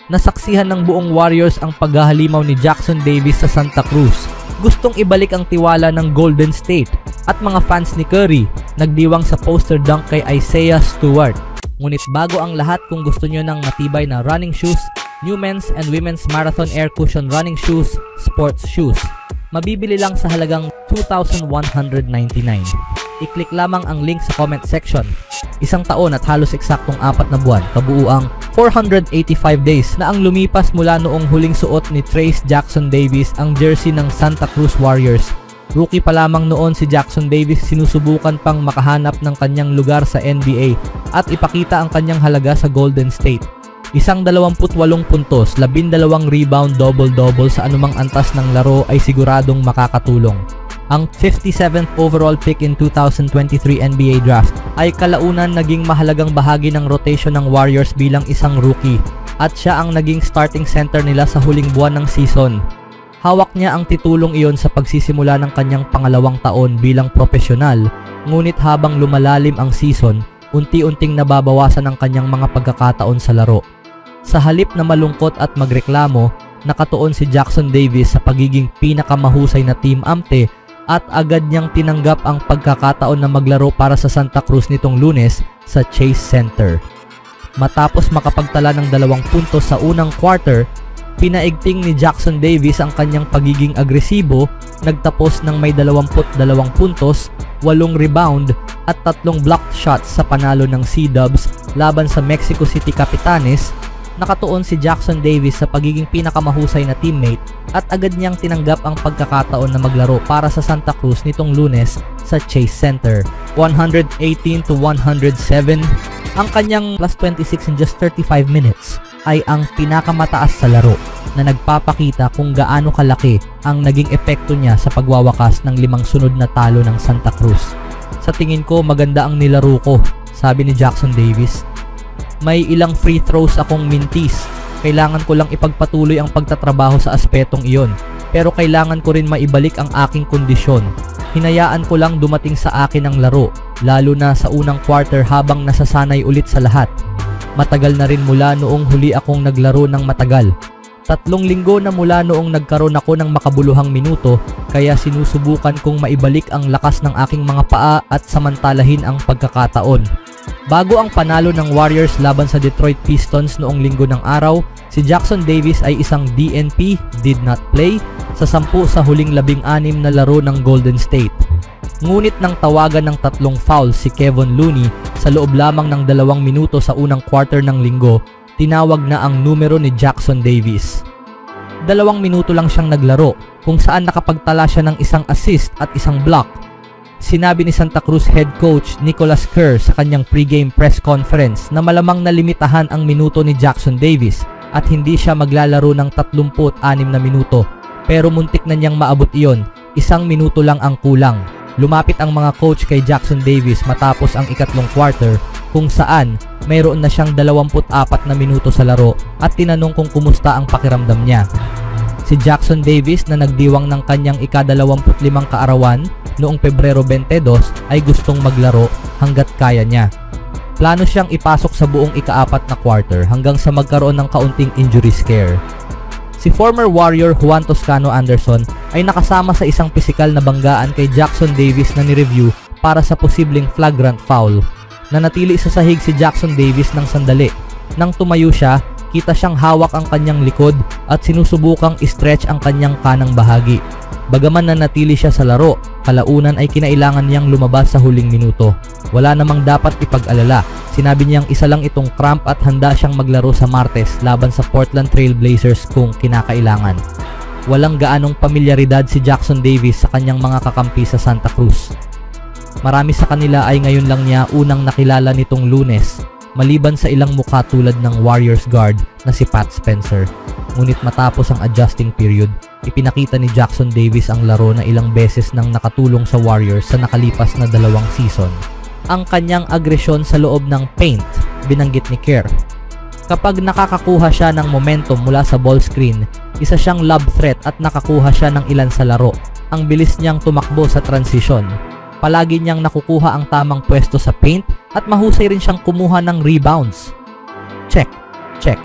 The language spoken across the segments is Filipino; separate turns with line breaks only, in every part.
nasaksihan ng buong Warriors ang paghahalimaw ni Jackson Davis sa Santa Cruz. Gustong ibalik ang tiwala ng Golden State at mga fans ni Curry nagdiwang sa poster dunk kay Isaiah Stewart. Ngunit bago ang lahat, kung gusto nyo ng matibay na running shoes, new men's and women's marathon air cushion running shoes, sports shoes, mabibili lang sa halagang $2,199. I-click lamang ang link sa comment section. 1 taon at halos eksaktong 4 na buwan, kabuuang 485 days na ang lumipas mula noong huling suot ni Trayce Jackson Davis ang jersey ng Santa Cruz Warriors. Rookie pa lamang noon si Jackson Davis, sinusubukan pang makahanap ng kanyang lugar sa NBA at ipakita ang kanyang halaga sa Golden State. 28 puntos, 12 rebound, double-double sa anumang antas ng laro ay siguradong makakatulong. Ang 57th overall pick in 2023 NBA Draft ay kalaunan naging mahalagang bahagi ng rotation ng Warriors bilang isang rookie at siya ang naging starting center nila sa huling buwan ng season. Hawak niya ang titulong iyon sa pagsisimula ng kanyang pangalawang taon bilang profesional, ngunit habang lumalalim ang season, unti-unting nababawasan ang kanyang mga pagkakataon sa laro. Sa halip na malungkot at magreklamo, nakatuon si Jackson Davis sa pagiging pinakamahusay na team amte at agad niyang tinanggap ang pagkakataon na maglaro para sa Santa Cruz nitong Lunes sa Chase Center. Matapos makapagtala ng 2 puntos sa unang quarter, pinaigting ni Jackson Davis ang kanyang pagiging agresibo, nagtapos ng may 22 puntos, 8 rebound at 3 blocked shots sa panalo ng Sea-Dubs laban sa Mexico City Capitanes. Nakatuon si Jackson Davis sa pagiging pinakamahusay na teammate at agad niyang tinanggap ang pagkakataon na maglaro para sa Santa Cruz nitong Lunes sa Chase Center. 118-107, ang kanyang plus 26 in just 35 minutes ay ang pinakamataas sa laro na nagpapakita kung gaano kalaki ang naging epekto niya sa pagwawakas ng 5 sunod na talo ng Santa Cruz. Sa tingin ko, maganda ang nilaro ko, sabi ni Jackson Davis. May ilang free throws akong mintis. Kailangan ko lang ipagpatuloy ang pagtatrabaho sa aspetong iyon. Pero kailangan ko rin maibalik ang aking kondisyon. Hinayaan ko lang dumating sa akin ang laro, lalo na sa unang quarter habang nasasanay ulit sa lahat. Matagal na rin mula noong huli akong naglaro ng matagal. 3 linggo na mula noong nagkaroon ako ng makabuluhang minuto, kaya sinusubukan kong maibalik ang lakas ng aking mga paa at samantalahin ang pagkakataon. Bago ang panalo ng Warriors laban sa Detroit Pistons noong linggo ng araw, si Jackson Davis ay isang DNP, did not play, sa 10 sa huling 16 na laro ng Golden State. Ngunit nang tawagan ng 3 fouls si Kevon Looney sa loob lamang ng 2 minuto sa unang quarter ng linggo, tinawag na ang numero ni Jackson Davis. 2 minuto lang siyang naglaro, kung saan nakapagtala siya ng 1 assist at 1 block. Sinabi ni Santa Cruz head coach Nicholas Kerr sa kanyang pregame press conference na malamang nalimitahan ang minuto ni Jackson Davis at hindi siya maglalaro ng 36 na minuto, pero muntik na niyang maabot iyon, 1 minuto lang ang kulang. Lumapit ang mga coach kay Jackson Davis matapos ang 3 quarter, kung saan mayroon na siyang 24 na minuto sa laro at tinanong kung kumusta ang pakiramdam niya. Si Jackson Davis na nagdiwang ng kanyang ika-25 kaarawan noong Pebrero 22 ay gustong maglaro hanggat kaya niya. Plano siyang ipasok sa buong ika-4 na quarter hanggang sa magkaroon ng kaunting injury scare. Si former Warrior Juan Toscano Anderson ay nakasama sa isang pisikal na banggaan kay Jackson Davis na ni-review para sa posibleng flagrant foul. Nanatili sa sahig si Jackson Davis ng sandali. Nang tumayo siya, kita siyang hawak ang kanyang likod at sinusubukang i-stretch ang kanyang kanang bahagi. Bagaman nanatili siya sa laro, kalaunan ay kinailangan niyang lumabas sa huling minuto. Wala namang dapat ipag-alala. Sinabi niyang isa lang itong cramp at handa siyang maglaro sa Martes laban sa Portland Trail Blazers kung kinakailangan. Walang gaanong pamilyaridad si Jackson Davis sa kanyang mga kakampi sa Santa Cruz. Marami sa kanila ay ngayon lang niya unang nakilala nitong Lunes, maliban sa ilang mukha tulad ng Warriors guard na si Pat Spencer. Ngunit matapos ang adjusting period, ipinakita ni Jackson Davis ang laro na ilang beses nang nakatulong sa Warriors sa nakalipas na 2 season. Ang kanyang agresyon sa loob ng paint, binanggit ni Kerr. Kapag nakakakuha siya ng momentum mula sa ball screen, isa siyang lob threat at nakakuha siya ng ilan sa laro. Ang bilis niyang tumakbo sa transition. Palagi niyang nakukuha ang tamang pwesto sa paint at mahusay rin siyang kumuha ng rebounds. Check, check.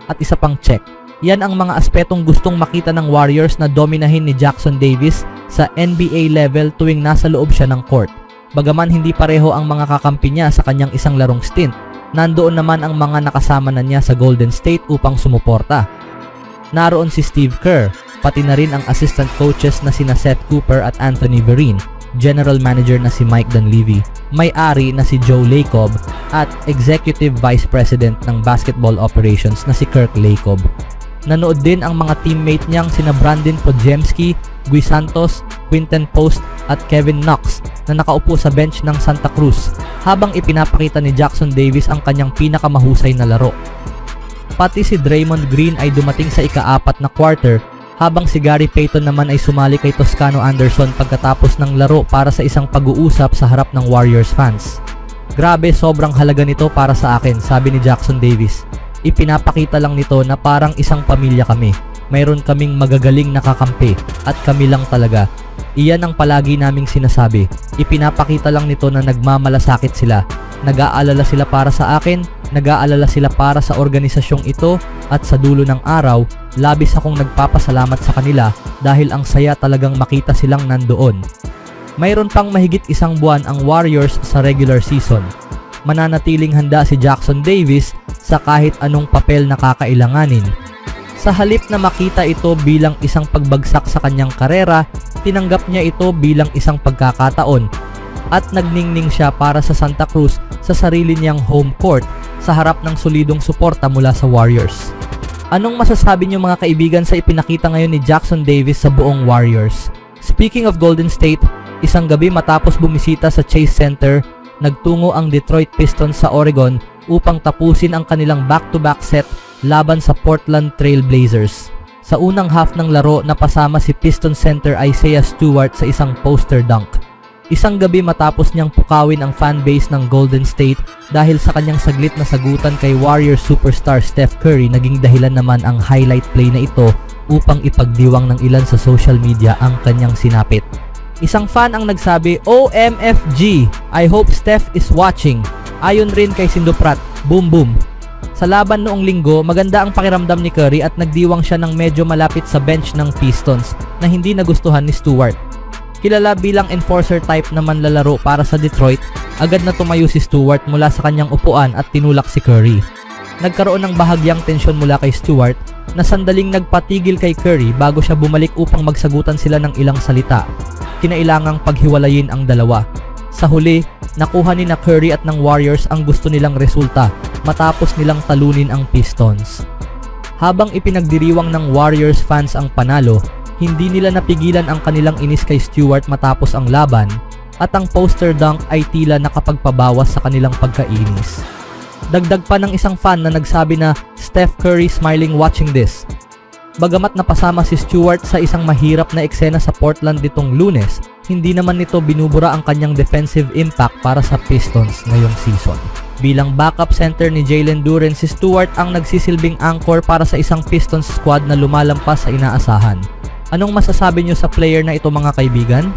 at isa pang check. Yan ang mga aspetong gustong makita ng Warriors na dominahin ni Jackson Davis sa NBA level tuwing nasa loob siya ng court. Bagaman hindi pareho ang mga kakampi niya sa kanyang isang larong stint, nandoon naman ang mga nakasama na niya sa Golden State upang sumuporta. Naroon si Steve Kerr, pati na rin ang assistant coaches na sina Seth Cooper at Anthony Vereen, general manager na si Mike Dunleavy, may-ari na si Joe Lacob, at executive vice president ng basketball operations na si Kirk Lacob. Nanood din ang mga teammate niyang sina Brandon Podziemski, Guy Santos, Quinton Post at Kevin Knox na nakaupo sa bench ng Santa Cruz habang ipinapakita ni Jackson Davis ang kanyang pinakamahusay na laro. Pati si Draymond Green ay dumating sa ika-4 na quarter habang si Gary Payton naman ay sumali kay Toscano Anderson pagkatapos ng laro para sa isang pag-uusap sa harap ng Warriors fans. "Grabe, sobrang halaga nito para sa akin," sabi ni Jackson Davis. "Ipinapakita lang nito na parang isang pamilya kami. Mayroon kaming magagaling na kakampi at kami lang talaga. Iyan ang palagi naming sinasabi. Ipinapakita lang nito na nagmamalasakit sila. Nag-aalala sila para sa akin, nag-aalala sila para sa organisasyong ito at sa dulo ng araw, labis akong nagpapasalamat sa kanila dahil ang saya talagang makita silang nandoon." Mayroon pang mahigit isang buwan ang Warriors sa regular season. Mananatiling handa si Jackson Davis sa kahit anong papel na kakailanganin. Sa halip na makita ito bilang isang pagbagsak sa kanyang karera, tinanggap niya ito bilang isang pagkakataon at nagningning siya para sa Santa Cruz sa sarili niyang home court sa harap ng solidong suporta mula sa Warriors. Anong masasabi niyo mga kaibigan sa ipinakita ngayon ni Jackson Davis sa buong Warriors? Speaking of Golden State, isang gabi matapos bumisita sa Chase Center, nagtungo ang Detroit Pistons sa Oregon upang tapusin ang kanilang back-to-back set laban sa Portland Trail Blazers. Sa unang half ng laro, napasama si Pistons center Isaiah Stewart sa isang poster dunk. Isang gabi matapos niyang pukawin ang fanbase ng Golden State dahil sa kanyang saglit na sagutan kay Warriors superstar Steph Curry, naging dahilan naman ang highlight play na ito upang ipagdiwang ng ilan sa social media ang kanyang sinapit. Isang fan ang nagsabi, "OMFG, I hope Steph is watching." Ayon rin kay Sinduprat, "Boom boom." Sa laban noong linggo, maganda ang pakiramdam ni Curry at nagdiwang siya ng medyo malapit sa bench ng Pistons na hindi nagustuhan ni Stewart. Kilala bilang enforcer type na manlalaro para sa Detroit, agad na tumayo si Stewart mula sa kanyang upuan at tinulak si Curry. Nagkaroon ng bahagyang tensyon mula kay Stewart na sandaling nagpatigil kay Curry bago siya bumalik upang magsagutan sila ng ilang salita. Kinailangang paghiwalayin ang dalawa. Sa huli, nakuha ni na Curry at ng Warriors ang gusto nilang resulta matapos nilang talunin ang Pistons. Habang ipinagdiriwang ng Warriors fans ang panalo, hindi nila napigilan ang kanilang inis kay Stewart matapos ang laban at ang poster dunk ay tila nakapagpabawas sa kanilang pagkainis. Dagdag pa ng isang fan na nagsabi na, "Steph Curry smiling watching this." Bagamat napasama si Stewart sa isang mahirap na eksena sa Portland nitong Lunes, hindi naman nito binubura ang kanyang defensive impact para sa Pistons ngayong season. Bilang backup center ni Jalen Duren, si Stewart ang nagsisilbing anchor para sa isang Pistons squad na lumalampas sa inaasahan. Anong masasabi nyo sa player na ito mga kaibigan?